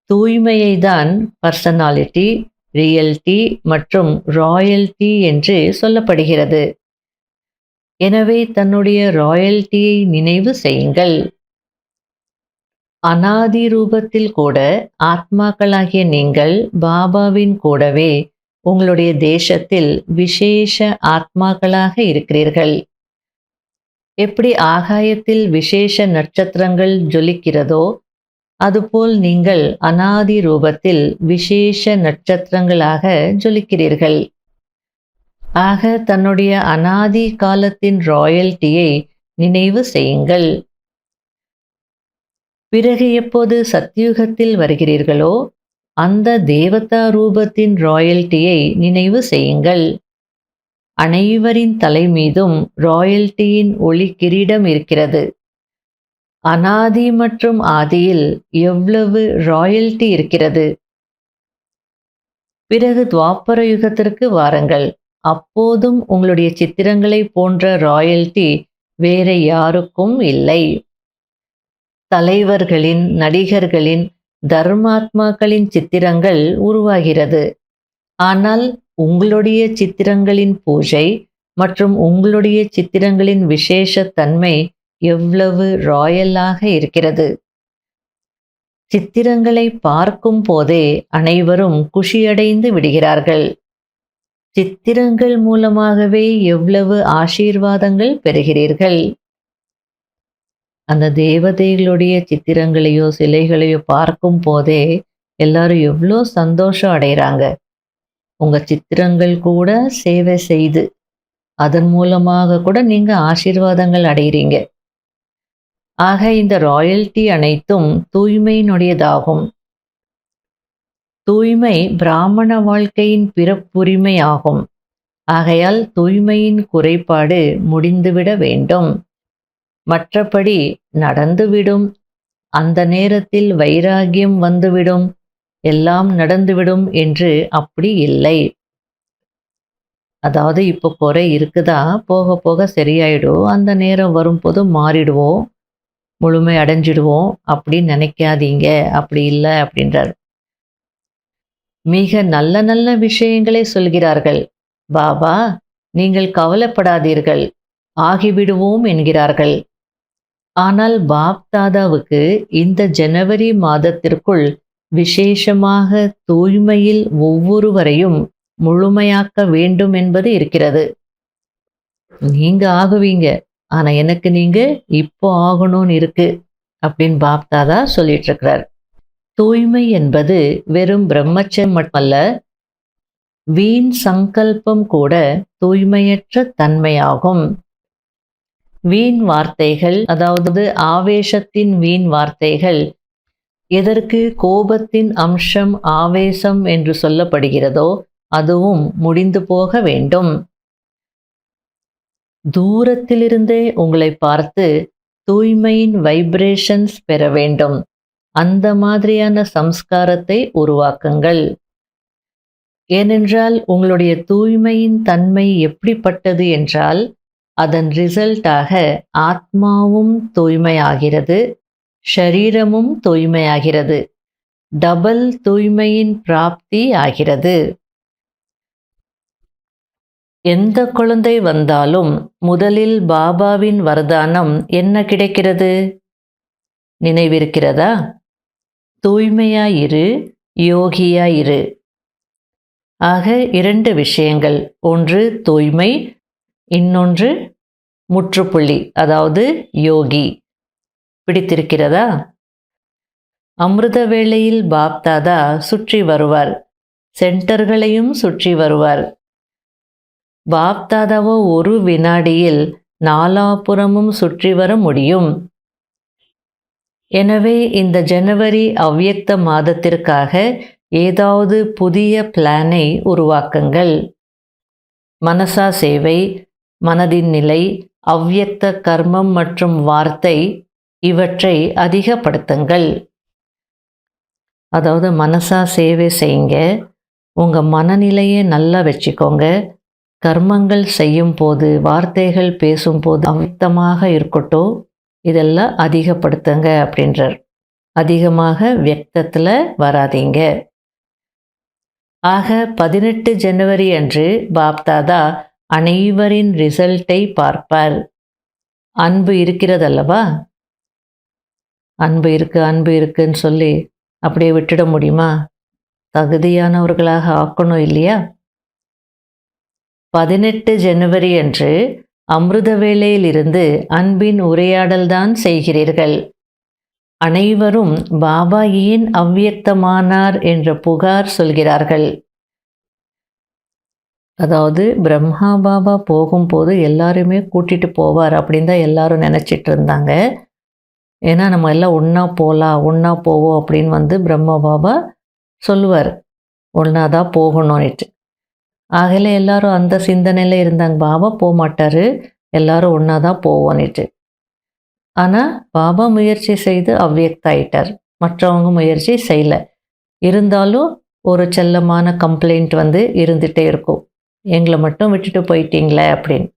தூய்மையை தான் பர்சனாலிட்டி, ரியல்டி மற்றும் ராயல்டி என்று சொல்லப்படுகிறது. எனவே தன்னுடைய ராயல்டியை நினைவு செய்யுங்கள். அனாதி ரூபத்தில் கூட ஆத்மாக்களாகிய நீங்கள் பாபாவின் கூடவே உங்களுடைய தேசத்தில் விசேஷ ஆத்மாக்களாக இருக்கிறீர்கள். எப்படி ஆகாயத்தில் விசேஷ நட்சத்திரங்கள் ஜொலிக்கிறதோ அதுபோல் நீங்கள் அனாதி ரூபத்தில் விசேஷ நட்சத்திரங்களாக ஜொலிக்கிறீர்கள். ஆக தன்னுடைய அனாதி காலத்தின் ராயல்டியை நினைவு செய்யுங்கள். பிறகு எப்போது சத்யுகத்தில் வருகிறீர்களோ அந்த தேவதா ரூபத்தின் ராயல்டியை நினைவு செய்யுங்கள். அனைவரின் தலை மீதும் ராயல்டியின் ஒளி கிரீடம் இருக்கிறது. அனாதி மற்றும் ஆதியில் எவ்வளவு ராயல்டி இருக்கிறது. பிறகு துவாபர யுகத்திற்கு வாருங்கள். அப்போதும் உங்களுடைய சித்திரங்களை போன்ற ராயல்டி வேற யாருக்கும் இல்லை. தலைவர்களின், நடிகர்களின், தர்மாத்மாக்களின் சித்திரங்கள் உருவாகிறது. ஆனால் உங்களுடைய சித்திரங்களின் பூஜை மற்றும் உங்களுடைய சித்திரங்களின் விசேஷ தன்மை எவ்வளவு ராயலாக இருக்கிறது. சித்திரங்களை பார்க்கும் போதே அனைவரும் குஷியடைந்து விடுகிறார்கள். சித்திரங்கள் மூலமாகவே எவ்வளவு ஆசீர்வாதங்கள் பெறுகிறீர்கள். அந்த தேவதைகளுடைய சித்திரங்களையோ சிலைகளையோ பார்க்கும் போதே எல்லாரும் எவ்வளோ சந்தோஷம் அடைகிறாங்க. உங்க சித்திரங்கள் கூட சேவை செய்து அதன் மூலமாக கூட நீங்க ஆசீர்வாதங்கள் அடைகிறீங்க. ஆக இந்த ராயல்டி அனைத்தும் தூய்மையினுடையதாகும். தூய்மை பிராமண வாழ்க்கையின் பிறப்புரிமை ஆகும். ஆகையால் தூய்மையின் குறைபாடு முடிந்துவிட வேண்டும். மற்றபடி நடந்துவிடும், அந்த நேரத்தில் வைராகியம் வந்துவிடும், எல்லாம் நடந்துவிடும் என்று அப்படி இல்லை. அதாவது இப்போ குறை இருக்குதா, போக போக சரியாயிடும், அந்த நேரம் வரும்போது மாறிடுவோம், முழுமை அடைஞ்சிடுவோம் அப்படின்னு நினைக்காதீங்க. அப்படி இல்லை அப்படின்றார். மிக நல்ல நல்ல விஷயங்களை சொல்கிறார்கள். பாபா, நீங்கள் கவலைப்படாதீர்கள், ஆகிவிடுவோம் என்கிறார்கள். ஆனால் பாப் தாதாவுக்கு இந்த ஜனவரி மாதத்திற்குள் விசேஷமாக தூய்மையில் ஒவ்வொருவரையும் முழுமையாக்க வேண்டும் என்பது இருக்கிறது. நீங்க ஆகுவீங்க, ஆனா எனக்கு நீங்க இப்போ ஆகணும்னு இருக்கு அப்படின்னு பாப் தாதா சொல்லிட்டு இருக்கிறார். தூய்மை என்பது வெறும் பிரம்மச்சரியம் மட்டுமல்ல, வீண் சங்கல்பம் கூட தூய்மையற்ற தன்மையாகும். வீண் வார்த்தைகள், அதாவது ஆவேசத்தின் வீண் வார்த்தைகள், எதற்கு கோபத்தின் அம்சம் ஆவேசம் என்று சொல்லப்படுகிறதோ அதுவும் முடிந்து போக வேண்டும். தூரத்திலிருந்தே உங்களை பார்த்து தூய்மையின் வைப்ரேஷன்ஸ் பெற வேண்டும். அந்த மாதிரியான சம்ஸ்காரத்தை உருவாக்குங்கள். ஏனென்றால் உங்களுடைய தூய்மையின் தன்மை எப்படிப்பட்டது என்றால், அதன் ரிசல்ட்டாக ஆத்மாவும் தூய்மையாகிறது, ஷரீரமும் தூய்மையாகிறது, டபுள் தூய்மையின் பிராப்தி ஆகிறது. எந்த குழந்தை வந்தாலும் முதலில் பாபாவின் வரதானம் என்ன கிடைக்கிறது? நினைவிருக்கிறதா? தூய்மையாயிரு, யோகியாயிரு. ஆக 2 விஷயங்கள். ஒன்று தூய்மை, இன்னொன்று முற்றுப்புள்ளி, அதாவது யோகி. பிடித்திருக்கிறதா? அமிர்த வேளையில் பாப் தாதா சுற்றி வருவார், சென்டர்களையும் சுற்றி வருவார். பாப் தாதாவோ ஒரு வினாடியில் நாலாபுறமும் சுற்றி வர முடியும். எனவே இந்த ஜனவரி அவ்யக்த மாதத்திற்காக ஏதாவது புதிய பிளானை உருவாக்குங்கள். மனசா சேவை, மனதின் நிலை, அவ்யக்த கர்மம் மற்றும் வார்த்தை, இவற்றை அதிகப்படுத்துங்கள். அதாவது மனசா சேவை செய்யுங்க, உங்கள் மனநிலையை நல்லா வச்சுக்கோங்க. கர்மங்கள் செய்யும் போது, வார்த்தைகள் பேசும்போது அவ்யக்தமாக இருக்கட்டும், இதெல்லாம் அதிகப்படுத்துங்க அப்படின்றார். அதிகமாக வியக்தத்தில் வராதீங்க. ஆக 18 ஜனவரி அன்று பாப் தாதா அனைவரின் ரிசல்ட்டை பார்ப்பார். அன்பு இருக்கிறதல்லவா? அன்பு இருக்குன்னு சொல்லி அப்படியே விட்டுட முடியுமா? தகுதியானவர்களாக ஆக்கணும் இல்லையா? 18 ஜனவரி அன்று அமிர்த வேளையிலிருந்து அன்பின் உரையாடல்தான் செய்கிறீர்கள். அனைவரும் பாபா ஏன் அவ்வியக்தமானார் என்ற புகார் சொல்கிறார்கள். அதாவது பிரம்மா பாபா போகும்போது எல்லாருமே கூட்டிட்டு போவார் அப்படின்னு தான் எல்லாரும் நினச்சிட்டு இருந்தாங்க. ஏன்னா நம்ம எல்லாம் ஒன்றா போகலாம், ஒன்றா போவோம் அப்படின்னு பிரம்மா பாபா சொல்லுவார், ஒன்றா தான் போகணும்னுட்டு. ஆகல எல்லாரும் அந்த சிந்தனையில் இருந்தாங்க. பாபா போக மாட்டார், எல்லாரும் ஒன்றா தான் போவோன்னுட்டு. ஆனால் பாபா முயற்சி செய்து அவ்வியக்தாயிட்டார், மற்றவங்க முயற்சி செய்யலை. இருந்தாலும் ஒரு செல்லமான கம்ப்ளைண்ட் இருந்துகிட்டே இருக்கும், எங்களை மட்டும் விட்டுட்டு போயிட்டீங்களே அப்படின்னு.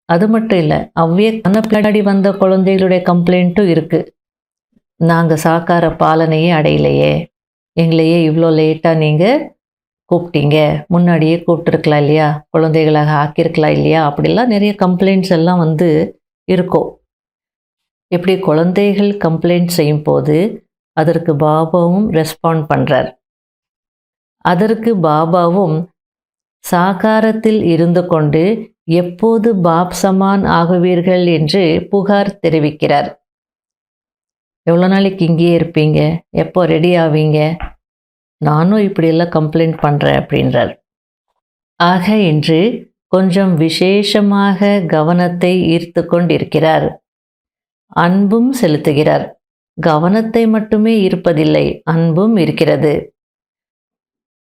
அது மட்டும் இல்லை, அவ்வியக்தான பின்னாடி வந்த குழந்தைகளுடைய கம்ப்ளைண்ட்டும் இருக்குது. நாங்கள் சாக்கார பாலனையே அடையலையே, எங்களையே இவ்வளோ லேட்டாக நீங்கள் கூப்பிட்டீங்க, முன்னாடியே கூப்பிட்டுருக்கலாம் இல்லையா, குழந்தைகளாக ஆக்கியிருக்கலாம் இல்லையா, அப்படிலாம் நிறைய கம்ப்ளைண்ட்ஸ் எல்லாம் இருக்கும். இப்படி குழந்தைகள் கம்ப்ளைண்ட் செய்யும் போது அதற்கு பாபாவும் ரெஸ்பாண்ட் பண்ணுறார். அதற்கு பாபாவும் சாகாரத்தில் இருந்து கொண்டு எப்போது பாப் சமான் ஆகுவீர்கள் என்று புகார் தெரிவிக்கிறார். எவ்வளோ நாளைக்கு இங்கேயே இருப்பீங்க, எப்போ ரெடி ஆவீங்க, நானும் இப்படியெல்லாம் கம்ப்ளைண்ட் பண்ணுறேன் அப்படின்றார். ஆக இன்று கொஞ்சம் விசேஷமாக கவனத்தை ஈர்த்து கொண்டிருக்கிறார். அன்பும் செலுத்துகிறார். கவனத்தை மட்டுமே ஈர்ப்பதில்லை, அன்பும் இருக்கிறது.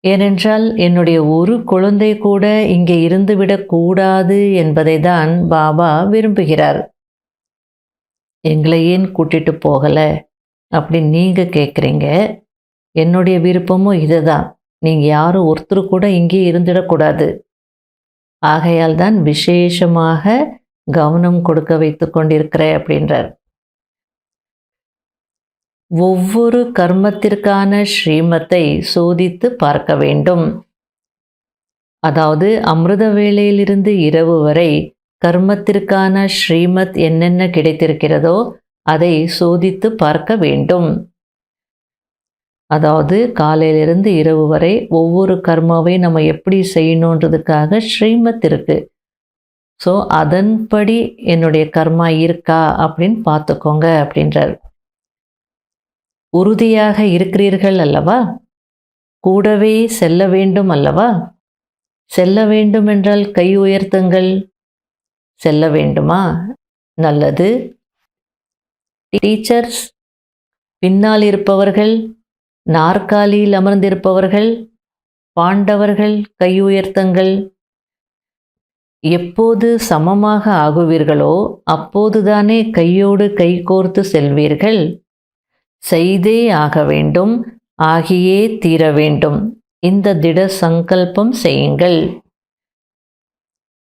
ஏனென்றால் என்னுடைய ஒரு குழந்தை கூட இங்கே இருந்துவிடக் கூடாது என்பதை தான் பாபா விரும்புகிறார். எங்களை ஏன் கூட்டிட்டு போகல அப்படின்னு நீங்க கேட்குறீங்க. என்னுடைய விருப்பமும் இதுதான். நீங்க யாரும் ஒருத்தர் கூட இங்கே இருந்துடக்கூடாது. ஆகையால் தான் விசேஷமாக கவனம் கொடுக்க வைத்து கொண்டிருக்கிறேன் அப்படின்றார். ஒவ்வொரு கர்மத்திற்கான ஸ்ரீமத்தை சோதித்து பார்க்க வேண்டும். அதாவது அமிர்த வேளையிலிருந்து இரவு வரை கர்மத்திற்கான ஸ்ரீமத் என்னென்ன கிடைத்திருக்கிறதோ அதை சோதித்து பார்க்க வேண்டும். அதாவது காலையிலிருந்து இரவு வரை ஒவ்வொரு கர்மாவை நம்ம எப்படி செய்யணுன்றதுக்காக ஸ்ரீமத் இருக்கு. ஸோ அதன்படி என்னுடைய கர்மா இருக்கா அப்படின்னு பார்த்துக்கோங்க அப்படின்றார். உறுதியாக இருக்கிறீர்கள் அல்லவா? கூடவே செல்ல வேண்டும் அல்லவா? செல்ல வேண்டும் என்றால் கை உயர்த்துங்கள். செல்ல வேண்டுமா? நல்லது. டீச்சர்ஸ், பின்னால் இருப்பவர்கள், நாற்காலியில் அமர்ந்திருப்பவர்கள், பாண்டவர்கள் கை உயர்த்துங்கள். எப்போது சமமாக ஆகுவீர்களோ அப்போதுதானே கையோடு கை கோர்த்து செல்வீர்கள். செய்தே ஆக வேண்டும், ஆகியே தீர வேண்டும். இந்த திட சங்கல்பம் செய்யுங்கள்.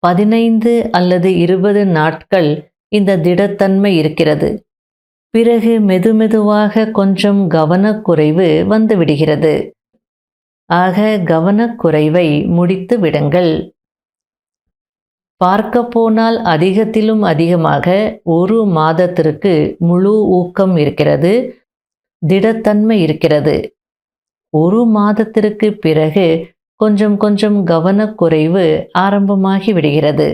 15 அல்லது 20 நாட்கள் இந்த திடத்தன்மை இருக்கிறது. பிறகு மெதுமெதுவாக கொஞ்சம் கவனக்குறைவு வந்துவிடுகிறது. ஆக கவனக்குறைவை முடித்து விடுங்கள். பார்க்க போனால் அதிகத்திலும் அதிகமாக ஒரு மாதத்திற்கு முழு ஊக்கம் இருக்கிறது, திடத்தன்மை இருக்கிறது. ஒரு மாதத்திற்கு பிறகு கொஞ்சம் கொஞ்சம் கவனக்குறைவு ஆரம்பமாகி விடுகிறது.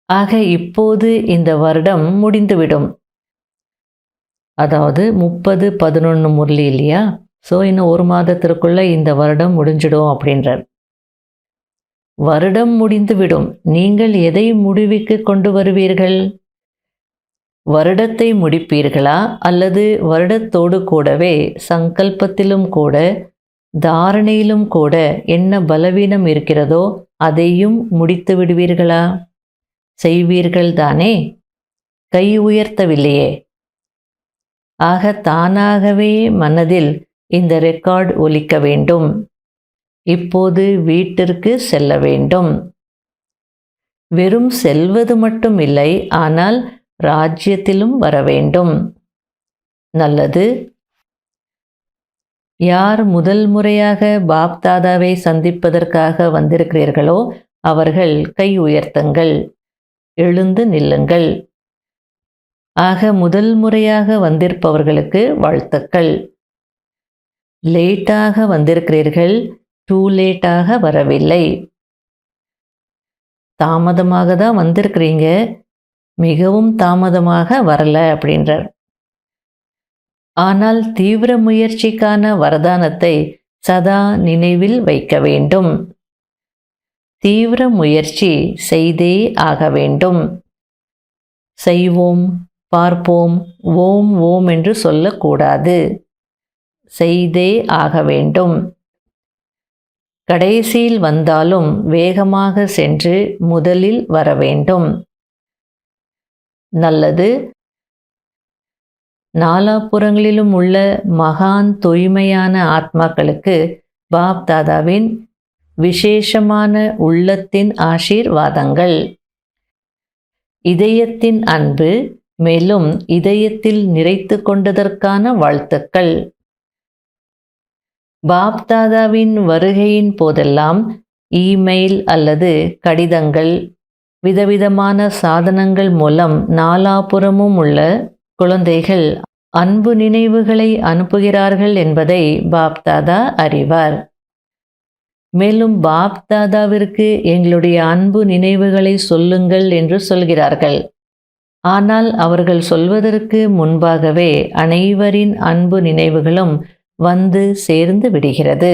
ஆக இப்போது இந்த வருடம் முடிந்துவிடும். அதாவது 30-11 முரளி இல்லையா? ஸோ இன்னும் ஒரு மாதத்திற்குள்ள இந்த வருடம் முடிஞ்சிடும் அப்படின்றார். வருடம் முடிந்துவிடும். நீங்கள் எதை முடிவுக்கு கொண்டு வருவீர்கள்? வருடத்தை முடிப்பீர்களா அல்லது வருடத்தோடு கூடவே சங்கல்பத்திலும் கூட தாரணையிலும் கூட என்ன பலவீனம் இருக்கிறதோ அதையும் முடித்து விடுவீர்களா? செய்வீர்கள் தானே? கை உயர்த்தவில்லையே. ஆக தானாகவே மனதில் இந்த ரெக்கார்ட் ஒலிக்க வேண்டும். இப்போது வீட்டிற்கு செல்ல வேண்டும். வெறும் செல்வது மட்டும் இல்லை, ஆனால் ராஜ்யத்திலும் வர வேண்டும். நல்லது. யார் முதல் முறையாக பாப் தாதாவை சந்திப்பதற்காக வந்திருக்கிறீர்களோ அவர்கள் கை உயர்த்துங்கள், எழுந்து நில்லுங்கள். ஆக முதல் முறையாக வந்திருப்பவர்களுக்கு வாழ்த்துக்கள். லேட்டாக வந்திருக்கிறீர்கள், டூ லேட்டாக வரவில்லை. தாமதமாக தான் வந்திருக்கிறீங்க, மிகவும் தாமதமாக வரல அப்படின்றார். ஆனால் தீவிர முயற்சிக்கான வரதானத்தை சதா நினைவில் வைக்க வேண்டும். தீவிர முயற்சி செய்தே ஆக வேண்டும். செய்வோம், பார்ப்போம், ஓம் ஓம் என்று சொல்லக்கூடாது. செய்தே ஆக வேண்டும். கடைசியில் வந்தாலும் வேகமாக சென்று முதலில் வர வேண்டும். நல்லது. நாலாபுறங்களிலும் உள்ள மகான் தூய்மையான ஆத்மாக்களுக்கு பாப் தாதாவின் விசேஷமான உள்ளத்தின் ஆசீர்வாதங்கள். இதயத்தின் அன்பு, மேலும் இதயத்தில் நிறைத்து கொண்டதற்கான வாழ்த்துக்கள். பாப் தாதாவின் வருகையின் போதெல்லாம் இமெயில் அல்லது கடிதங்கள், விதவிதமான சாதனங்கள் மூலம் நாலாபுறமும் உள்ள குழந்தைகள் அன்பு நினைவுகளை அனுப்புகிறார்கள் என்பதை பாப் தாதா அறிவார். மேலும் பாப் தாதாவிற்கு எங்களுடைய அன்பு நினைவுகளை சொல்லுங்கள் என்று சொல்கிறார்கள். ஆனால் அவர்கள் சொல்வதற்கு முன்பாகவே அனைவரின் அன்பு நினைவுகளும் வந்து சேர்ந்து விடுகிறது.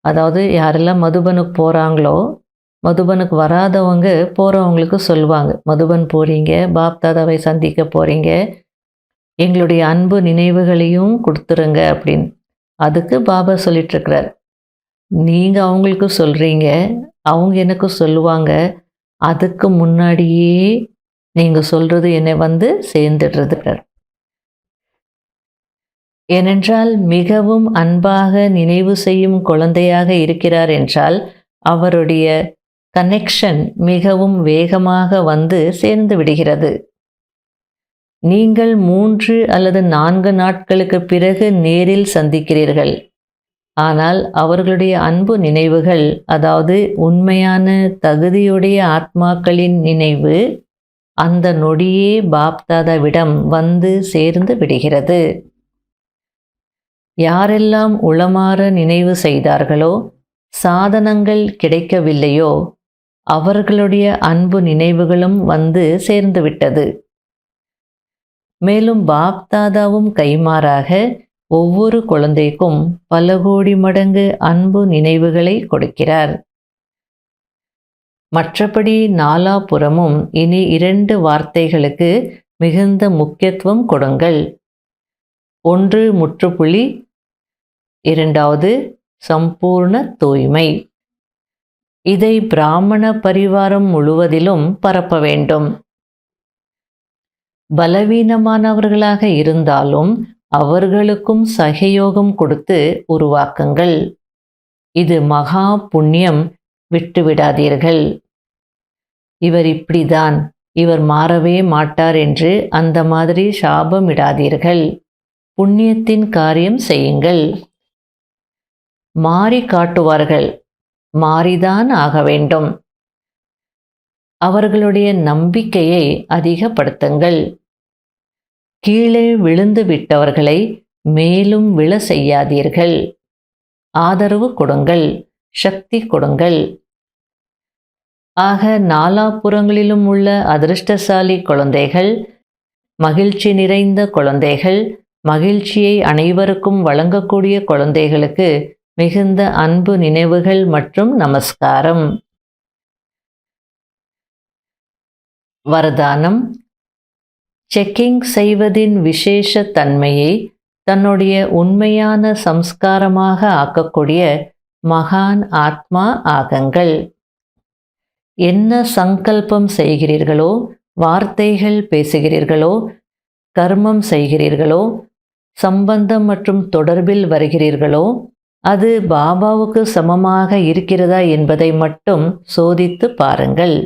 அதாவது யாரெல்லாம் மதுபனுக்கு போகிறாங்களோ, மதுபனுக்கு வராதவங்க போகிறவங்களுக்கு சொல்லுவாங்க, மதுபன் போகிறீங்க, பாப் தாதாவை சந்திக்க போகிறீங்க, எங்களுடைய அன்பு நினைவுகளையும் கொடுத்துருங்க அப்படின்னு. அதுக்கு பாபா சொல்லிட்டுருக்கிறார், நீங்கள் அவங்களுக்கு சொல்கிறீங்க, அவங்க எனக்கு சொல்லுவாங்க, அதுக்கு முன்னாடியே நீங்கள் சொல்கிறது என்னை வந்து சேர்ந்துடுறதுக்கிறார். ஏனென்றால் மிகவும் அன்பாக நினைவு செய்யும் குழந்தையாக இருக்கிறார் என்றால் அவருடைய கனெக்ஷன் மிகவும் வேகமாக வந்து சேர்ந்து விடுகிறது. நீங்கள் 3 அல்லது 4 நாட்களுக்கு பிறகு நேரில் சந்திக்கிறீர்கள். ஆனால் அவர்களுடைய அன்பு நினைவுகள், அதாவது உண்மையான தகுதியுடைய ஆத்மாக்களின் நினைவு, அந்த நொடியே பாப்தாதாவிடம் வந்து சேர்ந்து விடுகிறது. யாரெல்லாம் உளமாற நினைவு செய்தார்களோ, சாதனங்கள் கிடைக்கவில்லையோ, அவர்களுடைய அன்பு நினைவுகளும் வந்து சேர்ந்துவிட்டது. மேலும் பாப்தாதாவும் கைமாறாக ஒவ்வொரு குழந்தைக்கும் பல கோடி மடங்கு அன்பு நினைவுகளை கொடுக்கிறார். மற்றபடி நாலாபுறமும் இனி 2 வார்த்தைகளுக்கு மிகுந்த முக்கியத்துவம் கொடுங்கள். ஒன்று முற்றுப்புள்ளி, இரண்டாவது சம்பூர்ண தூய்மை. இதை பிராமண பரிவாரம் முழுவதிலும் பரப்ப வேண்டும். பலவீனமானவர்களாக இருந்தாலும் அவர்களுக்கும் சகயோகம் கொடுத்து உருவாக்குங்கள். இது மகா புண்ணியம், விட்டுவிடாதீர்கள். இவர் இப்படிதான், இவர் மாறவே மாட்டார் என்று அந்த மாதிரி சாபமிடாதீர்கள். புண்ணியத்தின் காரியம் செய்யுங்கள். மாறி காட்டுவார்கள், மாறிதான் ஆக வேண்டும். அவர்களுடைய நம்பிக்கையை அதிகப்படுத்துங்கள். கீழே விழுந்து விட்டவர்களை மேலும் விழ செய்யாதீர்கள். ஆதரவு கொடுங்கள், சக்தி கொடுங்கள். ஆக நாலாபுறங்களிலும் உள்ள அதிர்ஷ்டசாலி குழந்தைகள், மகிழ்ச்சி நிறைந்த குழந்தைகள், மகிழ்ச்சியை அனைவருக்கும் வழங்கக்கூடிய குழந்தைகளுக்கு மிகுந்த அன்பு நினைவுகள் மற்றும் நமஸ்காரம். வரதானம். செக்கிங் செய்வதின் விசேஷ தன்மையை தன்னுடைய உண்மையான சம்ஸ்காரமாக ஆக்கக்கூடிய மகான் ஆத்மா ஆகுங்கள். என்ன சங்கல்பம் செய்கிறீர்களோ, வார்த்தைகள் பேசுகிறீர்களோ, கர்மம் செய்கிறீர்களோ, சம்பந்தம் மற்றும் தொடர்பில் வருகிறீர்களோ, அது பாபாவுக்கு சமமாக இருக்கிறதா என்பதை மட்டும் சோதித்து பாருங்கள்.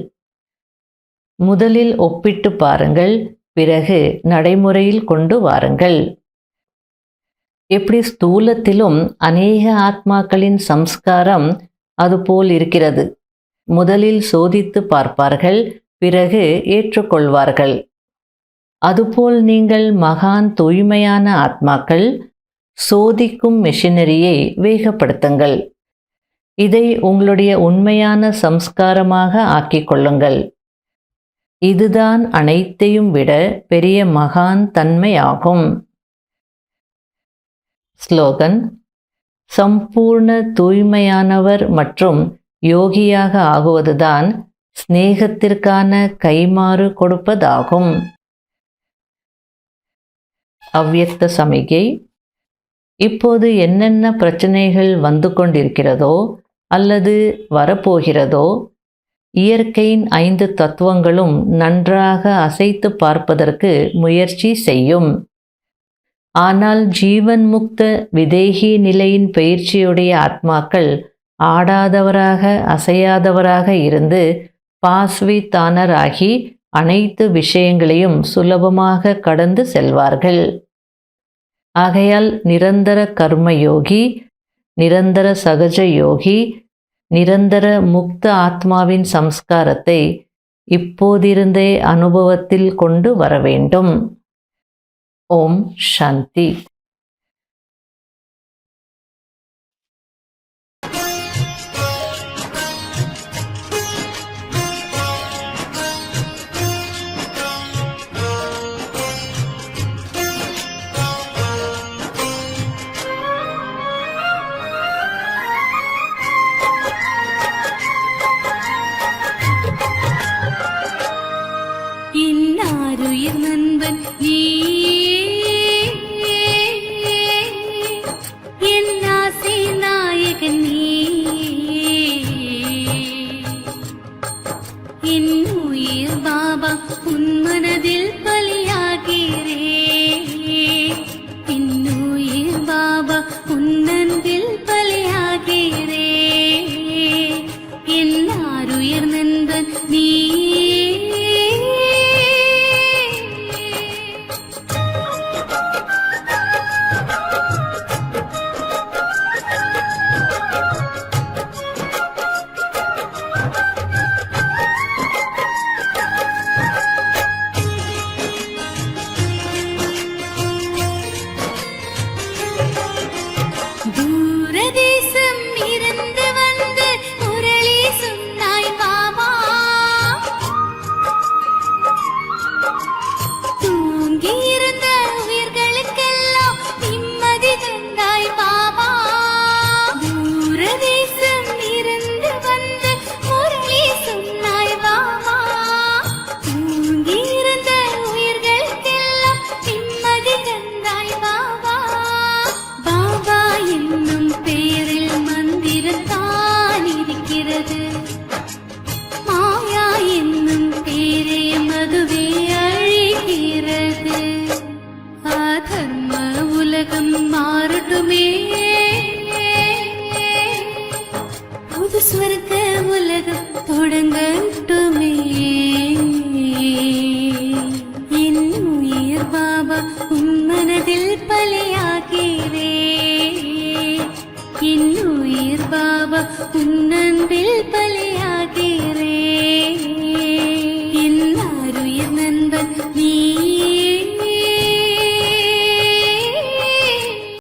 முதலில் ஒப்பிட்டு பாருங்கள், பிறகு நடைமுறையில் கொண்டு வாருங்கள். எப்படி ஸ்தூலத்திலும் அநேக ஆத்மாக்களின் சம்ஸ்காரம் அதுபோல் இருக்கிறது. முதலில் சோதித்து பார்ப்பார்கள், பிறகு ஏற்றுக்கொள்வார்கள். அதுபோல் நீங்கள் மகான் தூய்மையான ஆத்மாக்கள், சோதிக்கும் மெஷினரியை வேகப்படுத்துங்கள். இதை உங்களுடைய உண்மையான சம்ஸ்காரமாக ஆக்கிக் கொள்ளுங்கள். இதுதான் அனைத்தையும் விட பெரிய மகான் தன்மையாகும். ஸ்லோகன். சம்பூர்ண தூய்மையானவர் மற்றும் யோகியாக ஆகுவதுதான் ஸ்நேகத்திற்கான கைமாறு கொடுப்பதாகும். அவ்யக்த சமிகை. இப்போது என்னென்ன பிரச்சனைகள் வந்து கொண்டிருக்கிறதோ அல்லது வரப்போகிறதோ, இயற்கையின் 5 தத்துவங்களும் நன்றாக அசைத்து பார்ப்பதற்கு முயற்சி செய்யும். ஆனால் ஜீவன் முக்த விதேகி நிலையின் பயிற்சியுடைய ஆத்மாக்கள் ஆடாதவராக அசையாதவராக இருந்து பாஸ்வித்தானராகி அனைத்து விஷயங்களையும் சுலபமாக கடந்து செல்வார்கள். ஆகையால் நிரந்தர கர்மயோகி, நிரந்தர சகஜ யோகி, நிரந்தர முக்த ஆத்மாவின் சம்ஸ்காரத்தை இப்போதிருந்தே அனுபவத்தில் கொண்டு வர வேண்டும். ஓம் சாந்தி. ஆருயிர் நண்பன் நீ என் ஆசை நாயகன் நீ என் உயிர் பாபா உன் மனதில் பலியாகிறே என் உயிர் பாபா உன் அன்பில் பலியாகிறே என் ஆருயிர் நண்பன் நீ தூரதேசம் இருந்து வந்து முரளி சொன்னாய் பாபா தூங்கி இருந்த உயிர்களுக்கெல்லாம் நிம்மதி தந்தாய் பாபா தூரதேசம் இருந்து வந்து முரளி சொன்னாய் பாபா தூங்கி இருந்த உயிர்களுக்கெல்லாம் நிம்மதி தந்தாய் பாபா பாபா என்னும் பெயரில் மந்திரத்தான் இருக்கிறது மாயா என்னும் பேரே மதுவே அழிகிறது அதர்ம உலகம் மாறட்டுமே புது ஸ்வர்க்க உலகம் தொடங்கட்டுமே